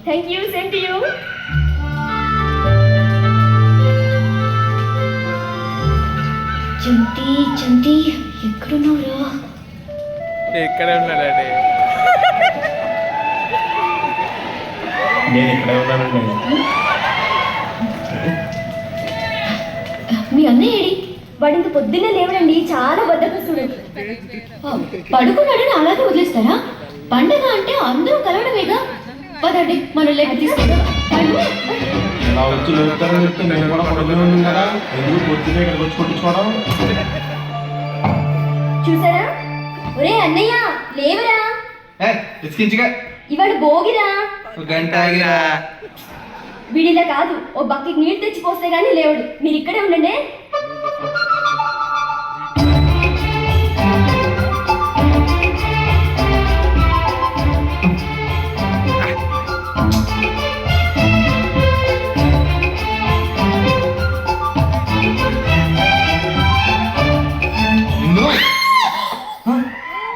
Thank you. Same to you. Chanti Chanti ఎక్కడున్నావురా? ఎక్కడే ఉన్నాడండి. నేను ఇక్కడే ఉన్నానండి. మీ అన్నయ్య ఏడి? వాడు ఇంత పొద్దున్నే లేవడండి, చాలా బద్దకస్తుడు. పడుకున్నాడని అలాగే వదిలేస్తారా? పండగ అంటే అందరూ కలవడమేగా. పదండి మనం లేక తీసుకుందాం. ఇలా వచ్చి లేపుతారని చెప్తే నేను కూడా పడుకునే ఉంది కదా, ఎందుకు పొద్దునే ఇక్కడికి వచ్చి కొట్టించుకోవడం? చూసారా? ఒరే అన్నయ్య లేవరా, ఇవాడు భోగిరా. గంట ఆగిరా. వీడిలా కాదు, ఓ బకెట్ నీళ్ళు తెచ్చి పోస్తే గానీ లేవడు. మీరు ఇక్కడే ఉండండి.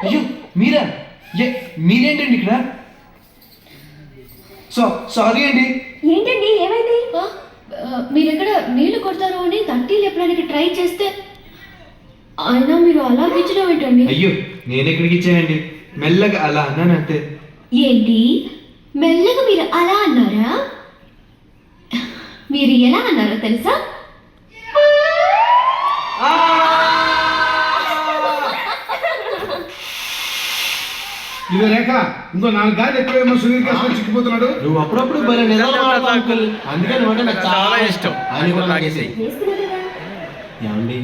అయ్యో మీరా? మీరేంటండి ఇక్కడ? సారీ అండి. ఏంటండి ఏమైంది? మీరు ఎక్కడ నీళ్లు కొడతారు అని తట్టి లేపడానికి ట్రై చేస్తే అయినా మీరు అలా పిచ్చడం ఏంటండి? అయ్యో నేను ఎక్కడికి ఇచ్చానండి, మెల్లగా అలా అన్నాను అంతే. ఏంటి మెల్లగా మీరు అలా అన్నారా? మీరు ఎలా అన్నారో తెలుసా? ఇదే రేఖ, ఇంకో 4 గాలి ఎక్కువేమో సునీల్ కేసులో చిక్కిపోతున్నాడు. నువ్వు అప్పుడప్పుడు భలే నిజాలు మాట్లాడతావు అంకుల్, అందుకే నువ్వు అంటే నాకు చాలా ఇష్టం. ఆయన కూడా నాకు వేసేయి. ఏమండి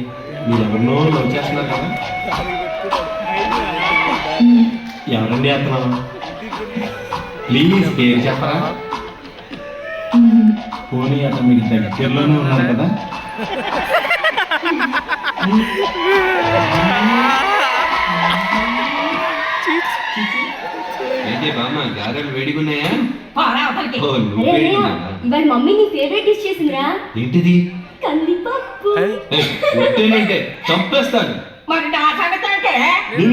మీరు ఎవరినో లవ్ చేస్తున్నారు కదా? ఎవరండి అతను? ప్లీజ్ పేరు చెప్పరా? పోనీ అతను మీకు దగ్గరలోనే ఉన్నారు కదా? ఏంటి బామ్మ గారెలు వేడిగున్నాయా? ఇవాళ మమ్మీ నీ ఫేవరెట్ డిష్ చేసిందిరా. ఏంటిది? కందిపప్పు. వద్దేనంటే చంపేస్తాను. మరి నా సంగతి అంటే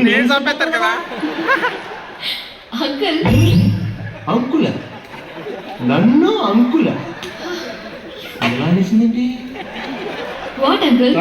నేను చంపేస్తాను కదా. అంకుల్ అంకుల నన్ను అంకుల ఎలా అనేసిందండి? What uncle?